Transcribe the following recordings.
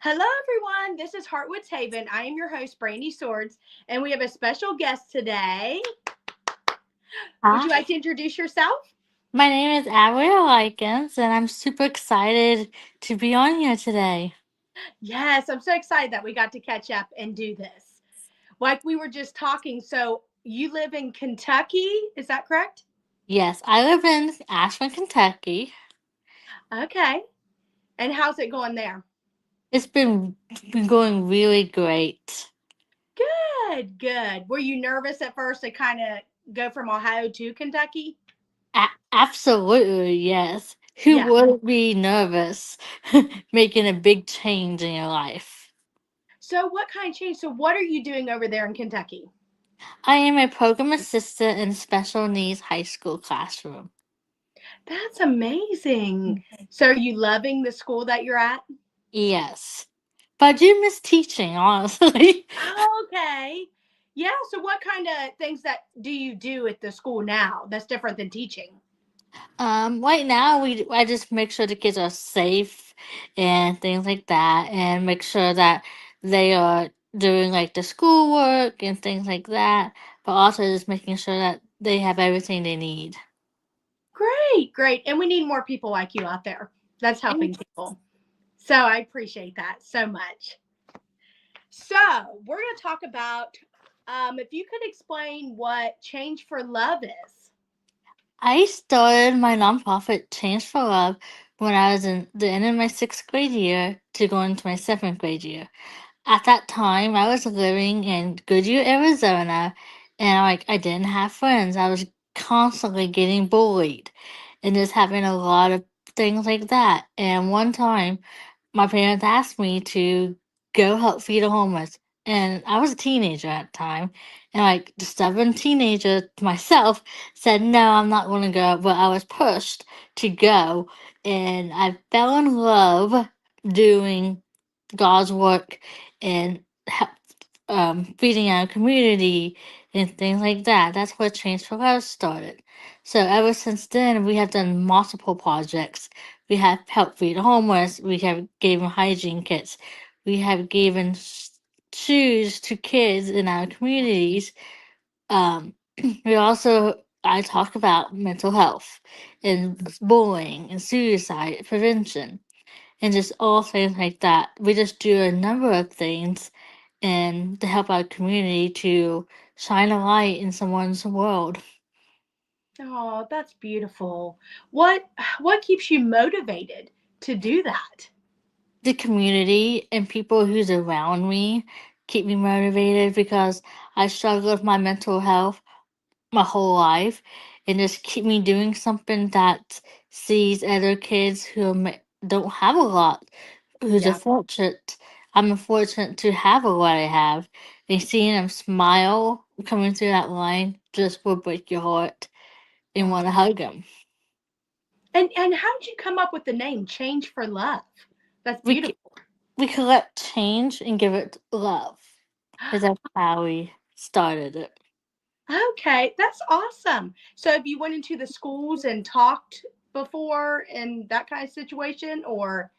Hello, everyone. This is Heartwoods Haven. I am your host, Brandy Swords, and we have a special guest today. Would Hi, you like to introduce yourself? my name is Abriella Lykins, and I'm super excited to be on here today. Yes, I'm so excited that we got to catch up and do this. Like we were just talking, so you live in Kentucky, is that correct? Yes, I live in Ashland, Kentucky. Okay. And how's it going there? It's been going really great. Good, good. Were you nervous at first to kind of go from Ohio to Kentucky? Absolutely, yes. Who Yeah. would be nervous making a big change in your life? So, what kind of change? So, what are you doing over there in Kentucky? I am a program assistant in a special needs high school classroom. That's amazing. So, are you loving the school that you're at? Yes. But I do miss teaching, honestly. Okay. Yeah. So, what kind of things that do you do at the school now that's different than teaching? Right now I just make sure the kids are safe and things like that, and make sure that they are doing like the schoolwork and things like that, but also just making sure that they have everything they need. Great, great. And we need more people like you out there that's helping Thanks. people. So, I appreciate that so much. So, we're going to talk about if you could explain what Change for Love is. I started my nonprofit Change for Love when I was in the end of my sixth grade year to go into my seventh grade year. At that time, I was living in Goodyear, Arizona, and I didn't have friends. I was constantly getting bullied and just having a lot of things like that. And one time, my parents asked me to go help feed the homeless. And I was a teenager at the time. And like the stubborn teenager myself said, no, I'm not going to go. But I was pushed to go. And I fell in love doing God's work and feeding our community and things like that. That's where Change for Lives started. So ever since then, we have done multiple projects. We have helped feed the homeless. We have given hygiene kits. We have given shoes to kids in our communities. Um, we also I talk about mental health and bullying and suicide prevention and just all things like that. We just do a number of things and to help our community to shine a light in someone's world. Oh, that's beautiful. What keeps you motivated to do that? The community and people who's around me keep me motivated because I struggle with my mental health my whole life and just keep me doing something that sees other kids who don't have a lot, who's a Yeah. fortunate. I'm fortunate to have a what I have, and seeing them smile coming through that line just will break your heart and Oh. want to hug them. And how did you come up with the name Change for Love? That's We c- beautiful. we can let change and give it love, because that's how we started it. Okay, that's awesome. So have you went into the schools and talked before in that kind of situation, or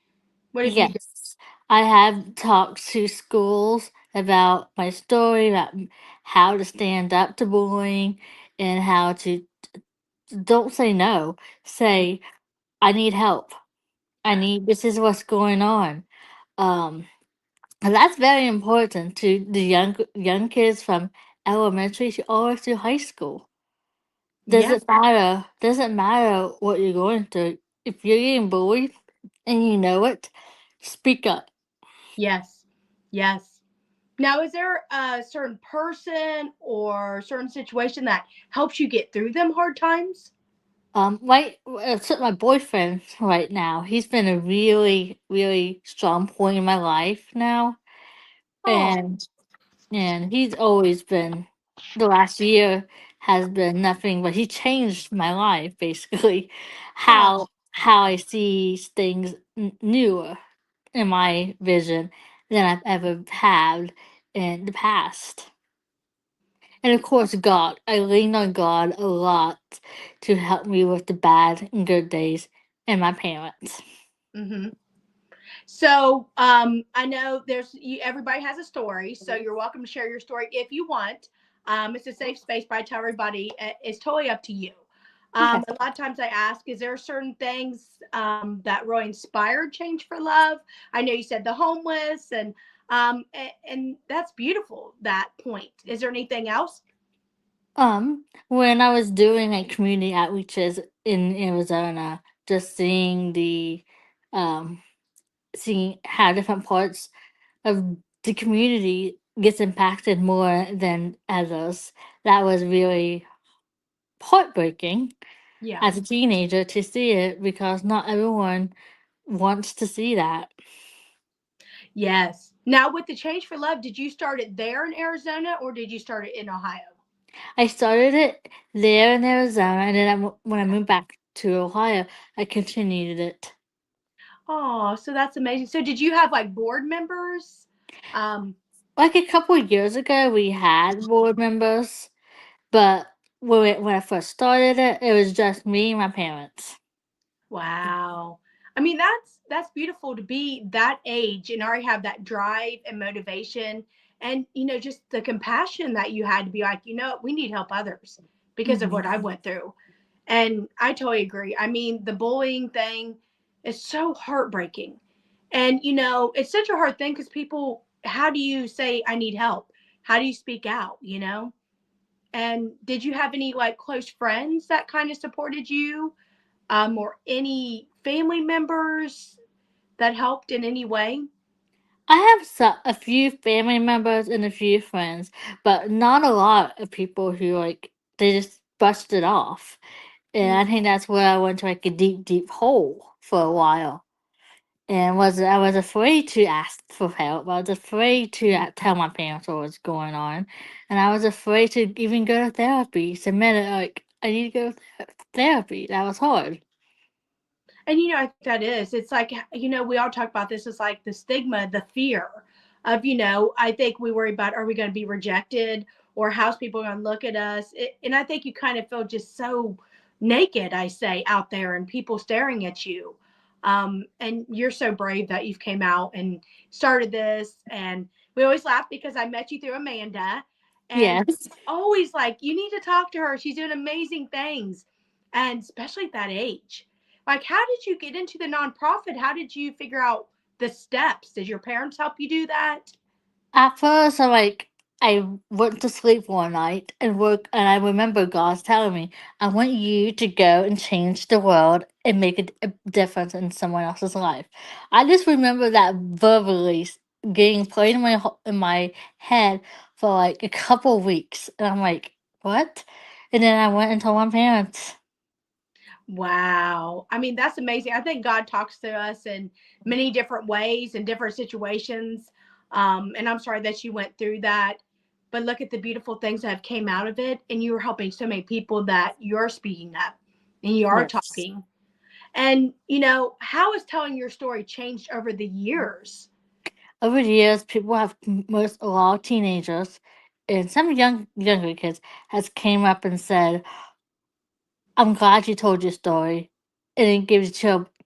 what have you done? Yes, I have talked to schools about my story, about how to stand up to bullying, and how to don't say no. Say, I need help. This is what's going on. Um, and that's very important to the young kids from elementary to all the way through high school. Yeah. Doesn't matter what you're going through. If you're getting bullied and you know it, speak up. Yes. Yes. Now, is there a certain person or certain situation that helps you get through them hard times? Except my boyfriend right now, he's been a really, really strong point in my life now, Oh. and he's always been. The last year has been nothing, but he changed my life basically, Oh. how I see things newer in my vision than I've ever had in the past. And of course, God. I lean on God a lot to help me with the bad and good days, and my parents. Mm-hmm. So I know everybody has a story, so you're welcome to share your story if you want. It's a safe space, but I tell everybody it's totally up to you. Okay. A lot of times I ask, is there certain things that really inspired Change for Love? I know you said the homeless, and that's beautiful. That point. Is there anything else? When I was doing like community outreaches in Arizona, just um seeing how different parts of the community gets impacted more than others, that was really heartbreaking Yeah. as a teenager to see it because not everyone wants to see that. Yes. Now, with the Change for Love, did you start it there in Arizona or did you start it in Ohio? I started it there in Arizona, and then when I moved back to Ohio, I continued it. Oh, so that's amazing. So, did you have like board members? Um, Like a couple of years ago, we had board members, but when I first started it, it was just me and my parents. wow. I mean, that's beautiful to be that age and already have that drive and motivation, and just the compassion that you had to be like, we need help others because of Hmm. what I went through. And I totally agree. I mean, the bullying thing is so heartbreaking. And, it's such a hard thing because people, how do you say, I need help? How do you speak out? And did you have any like close friends that kind of supported you, or any family members that helped in any way? I have a few family members and a few friends, but not a lot of people who they just brushed it off. And Mm. I think that's where I went to like a deep, deep hole for a while. And I was afraid to ask for help. I was afraid to tell my parents what was going on, and I was afraid to even go to therapy. Submit it like I need to go to therapy. That was hard. And I think that is. It's like, we all talk about this. It's like the stigma, the fear of, I think we worry about, are we going to be rejected, or how's people going to look at us? And I think you kind of feel just so naked, I say, out there and people staring at you. And you're so brave that you've came out and started this. And we always laugh because I met you through Amanda, and Yes. always like, you need to talk to her. She's doing amazing things. And especially at that age, like, how did you get into the nonprofit? How did you figure out the steps? Did your parents help you do that? At first, I went to sleep one night and woke, and I remember God telling me, "I want you to go and change the world and make a difference in someone else's life." I just remember that verbally getting played in in my head for like a couple weeks, and I'm like, "What?" And then I went and told my parents. Wow. I mean, that's amazing. I think God talks to us in many different ways and different situations. And I'm sorry that you went through that. But look at the beautiful things that have came out of it. And you're helping so many people that you're speaking up and you are Yes. talking. And, how has telling your story changed over the years? Over the years, people have most a lot of teenagers and some younger kids has came up and said, "I'm glad you told your story," and it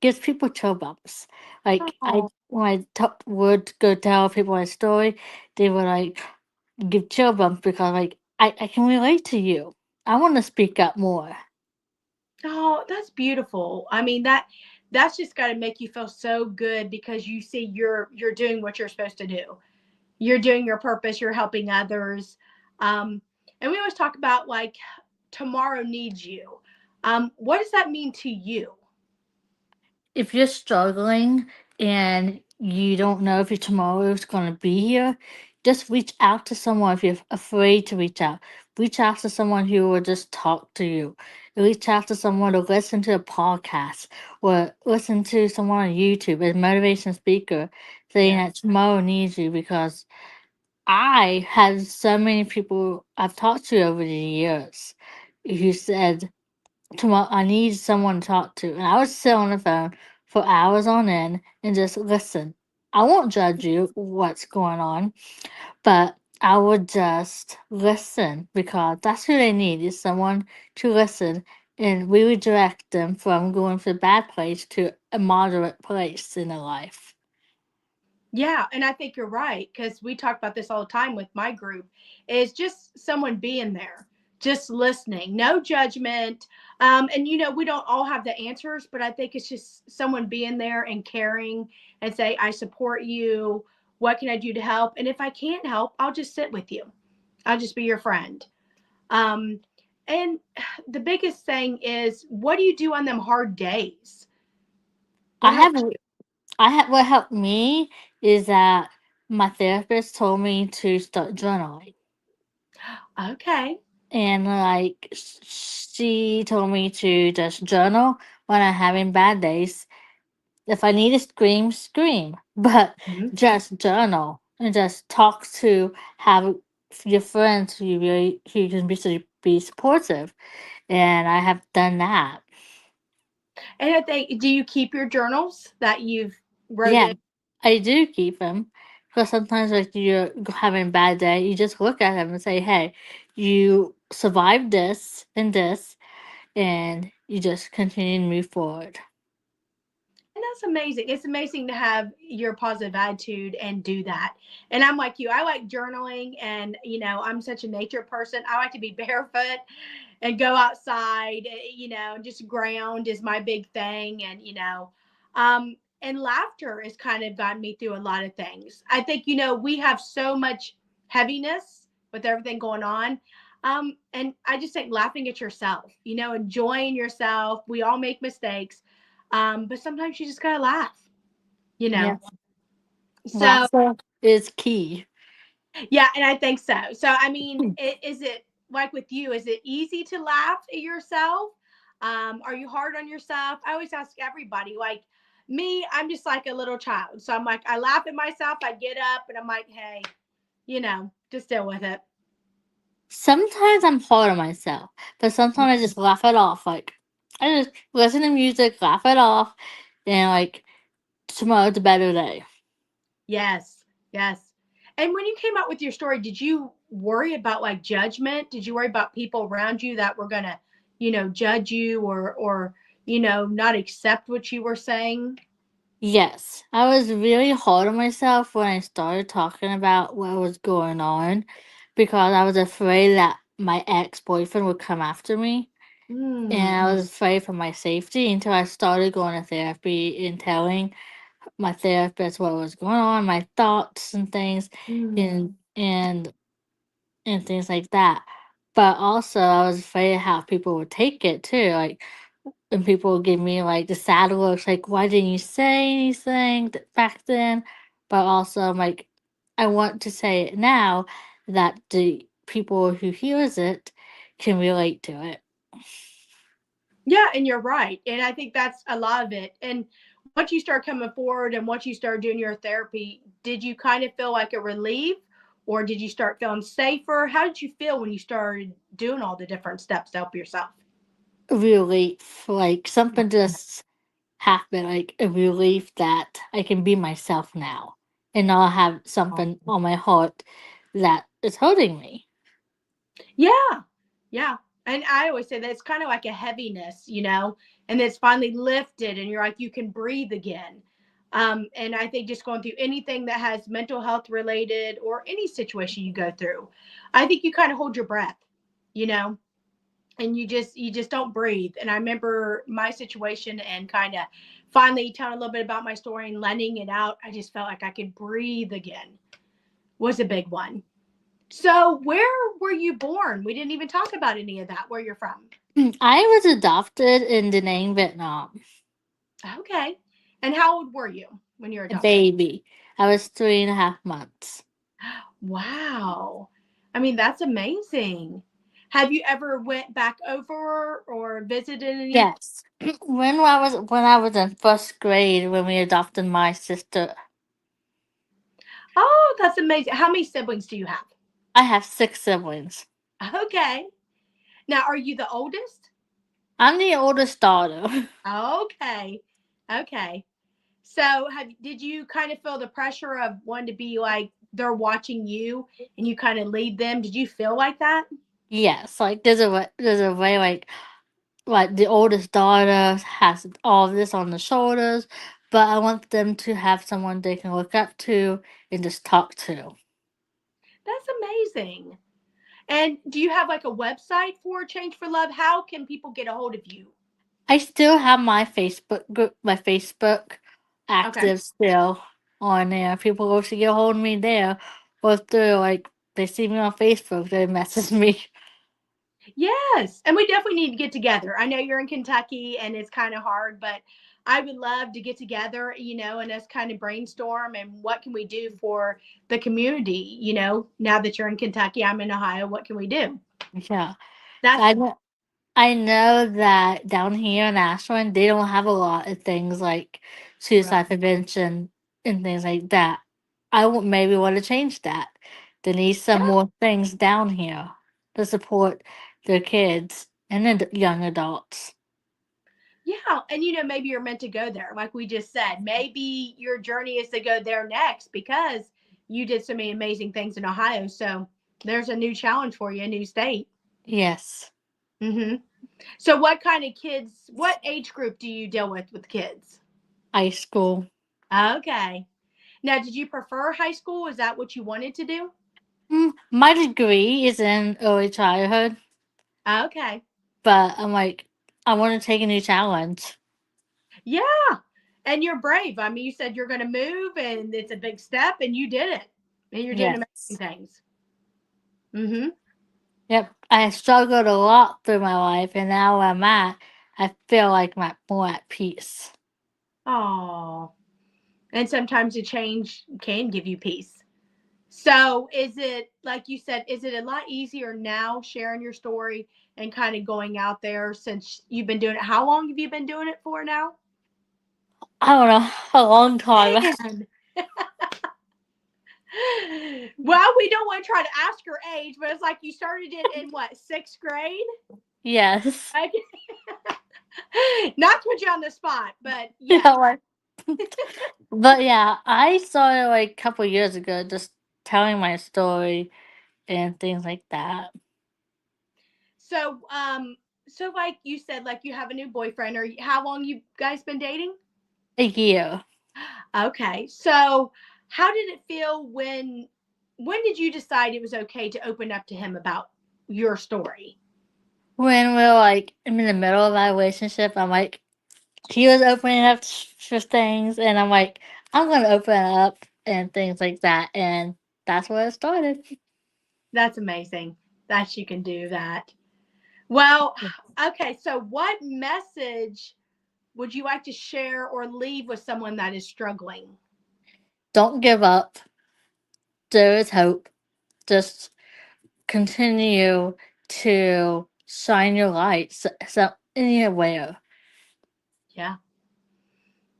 gives people chill bumps. Like Oh, when would go tell people my story, they would give chill bumps because I can relate to you. I want to speak up more. oh, that's beautiful. I mean, that's just got to make you feel so good because you see you're doing what you're supposed to do. You're doing your purpose, you're helping others. Um and we always talk about like tomorrow needs you. What does that mean to you? If you're struggling and you don't know if your tomorrow is going to be here, just reach out to someone. If you're afraid to reach out to someone who will just talk to you. Reach out to someone to listen to a podcast or listen to someone on YouTube as a motivation speaker saying Yeah. that tomorrow needs you, because I had so many people I've talked to over the years who said, "Tomorrow, I need someone to talk to." And I would sit on the phone for hours on end and just listen. I won't judge you what's going on, but I would just listen because that's who they need, is someone to listen and really direct them from going from a bad place to a moderate place in their life. Yeah, and I think you're right because we talk about this all the time with my group. Is just someone being there, just listening, no judgment. And we don't all have the answers, but I think it's just someone being there and caring and say, "I support you. What can I do to help?" And if I can't help, I'll just sit with you. I'll just be your friend. Um, and the biggest thing is, what do you do on them hard days? I What have helps what helped me is that my therapist told me to start journaling. you? Okay. And like she told me to just journal when I'm having bad days. If I need to scream, scream. But Mhm. just journal and just talk to have your friends who can be supportive. And I have done that. And I think, do you keep your journals that you've wrote Yeah, in? I do keep them because sometimes like you're having a bad day, you just look at them and say, "Hey, you survived this and this," and you just continue to move forward. And that's amazing. It's amazing to have your positive attitude and do that. And I'm like you. I like journaling, and I'm such a nature person. I like to be barefoot and go outside. Just ground is my big thing. And laughter has kind of gotten me through a lot of things. I think we have so much heaviness with everything going on. And I just think laughing at yourself, enjoying yourself. We all make mistakes, but sometimes you just gotta laugh, you know. Yes, So laughter is key. yeah, and I think so. So I mean, is it like with you? Is it easy to laugh at yourself? Are you hard on yourself? I always ask everybody. Like me, I'm just like a little child. So I'm like, I laugh at myself. I get up and I'm like, hey, just deal with it. Sometimes I'm hard on myself, but sometimes I just laugh it off. Like I just listen to music, laugh it off, and like tomorrow's a better day. Yes, yes. And when you came out with your story, did you worry about like judgment? Did you worry about people around you that were gonna, judge you or not accept what you were saying? Yes, I was really hard on myself when I started talking about what was going on because I was afraid that my ex boyfriend would come after me. And Mm, I was afraid for my safety until I started going to therapy and telling my therapist what was going on, my thoughts and things, mm. and things like that. But also, I was afraid of how people would take it too. Like, and people would give me like the sad looks, like, "Why didn't you say anything back then?" But also, I'm like, I want to say it now that the people who hears it can relate to it. Yeah, and you're right. And I think that's a lot of it. And once you start coming forward and once you start doing your therapy, did you kind of feel like a relief or did you start feeling safer? How did you feel when you started doing all the different steps to help yourself? Relief, like something just happened, like a relief that I can be myself now and not have something on my heart that is hurting me. Yeah. Yeah. And I always say that it's kind of like a heaviness, and it's finally lifted and you're like, you can breathe again. And I think just going through anything that has mental health related or any situation you go through, I think you kind of hold your breath, you know, and you just don't breathe. And I remember my situation and kind of finally telling a little bit about my story and letting it out. I just felt like I could breathe again was a big one. So, where were you born? We didn't even talk about any of that. Where you're from? I was adopted in Da Nang, Vietnam. Okay. And how old were you when you were A adopted? baby. I was 3.5 months. Wow. I mean, that's amazing. Have you ever went back over or visited any? Yes. When I was in first grade when we adopted my sister. Oh, that's amazing. How many siblings do you have? I have 6 siblings. Okay. Now, are you the oldest? I'm the oldest daughter. Okay. Okay. So, did you kind of feel the pressure of wanting to be like they're watching you and you kind of lead them? Did you feel like that? Yes, like there's a way like the oldest daughter has all of this on the shoulders, but I want them to have someone they can look up to and just talk to. That's amazing. And do you have like a website for Change for Love? How can people get a hold of you? I still have my Facebook group, my Facebook Okay. active still on there. People go to get a hold of me there, or through like they see me on Facebook, they message me. Yes. And we definitely need to get together. I know you're in Kentucky and it's kind of hard, but I would love to get together, and us kind of brainstorm and what can we do for the community, now that you're in Kentucky, I'm in Ohio, what can we do? Yeah, That's I know. I know that down here in Ashland, they don't have a lot of things like right. suicide prevention and things like that. Maybe want to change that. They need some Yeah. more things down here to support their kids and young adults. Yeah. And, maybe you're meant to go there. Like we just said, maybe your journey is to go there next because you did so many amazing things in Ohio. So there's a new challenge for you, a new state. Yes, Hmm. So what age group do you deal with kids? high school. Okay. Now, did you prefer high school? Is that what you wanted to do? My degree is in early childhood, Okay. but I'm like, I want to take a new challenge. Yeah. And you're brave. I mean, you said you're going to move and it's a big step and you did it. And you're doing Yes. amazing things. Mm-hmm. Yep, I struggled a lot through my life, and now where I'm at, I feel like I'm more at peace. Oh. And sometimes a change can give you peace. So is it, like you said, is it a lot easier now sharing your story and kind of going out there since you've been doing it? How long have you been doing it for now? I don't know, a long time. Man. Well, we don't want to try to ask your age, but it's like you started it in what, sixth grade? Yes. Okay. Not to put you on the spot, but You yes. know what? But yeah, I started like a couple years ago just telling my story and things like that. So, so like you said, like you have a new boyfriend, or how long you guys been dating? A year. Okay. So, how did it feel when did you decide it was okay to open up to him about your story? When we're like I'm in the middle of our relationship, I'm like, he was opening up for things, and I'm like, I'm gonna open up and things like that, and that's where it started. That's amazing that you can do that. Well, okay. So, what message would you like to share or leave with someone that is struggling? Don't give up. There is hope. Just continue to shine your light so anywhere. Yeah,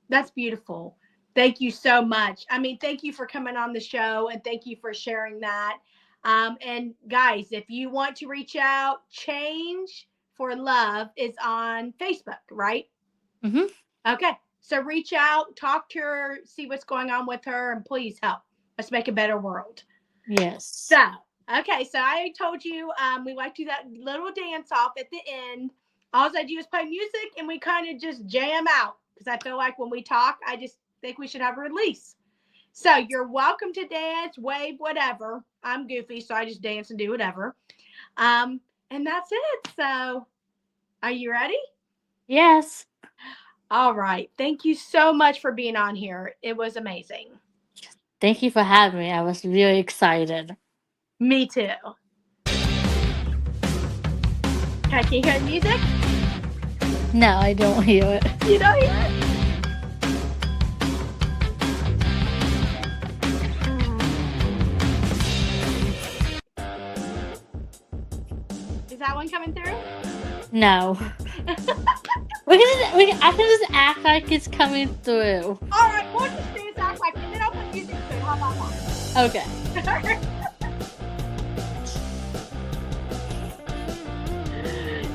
that's beautiful. Thank you so much. I mean, thank you for coming on the show and thank you for sharing that. And guys, if you want to reach out, Change for Love is on Facebook, right? Hmm. Okay. So reach out, talk to her, see what's going on with her, and please help. Let's make a better world. Yes. So, okay, so I told you we like to do that little dance off at the end. All I do is play music and we kind of just jam out because I feel like when we talk, I just think we should have a release. So, you're welcome to dance, wave, whatever. I'm goofy, so I just dance and do whatever. And that's it. So, are you ready? Yes. All right. Thank you so much for being on here. It was amazing. Thank you for having me. I was really excited. Me too. Okay, can you hear the music? No, I don't hear it. You don't hear it? Is that one coming through? No. I can just act like it's coming through. All right, we'll just do this act like, and then I'll put music to it. How about that? Okay.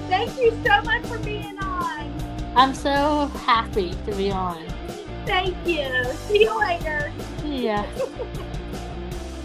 Thank you so much for being on. I'm so happy to be on. Thank you. See you later. Yeah.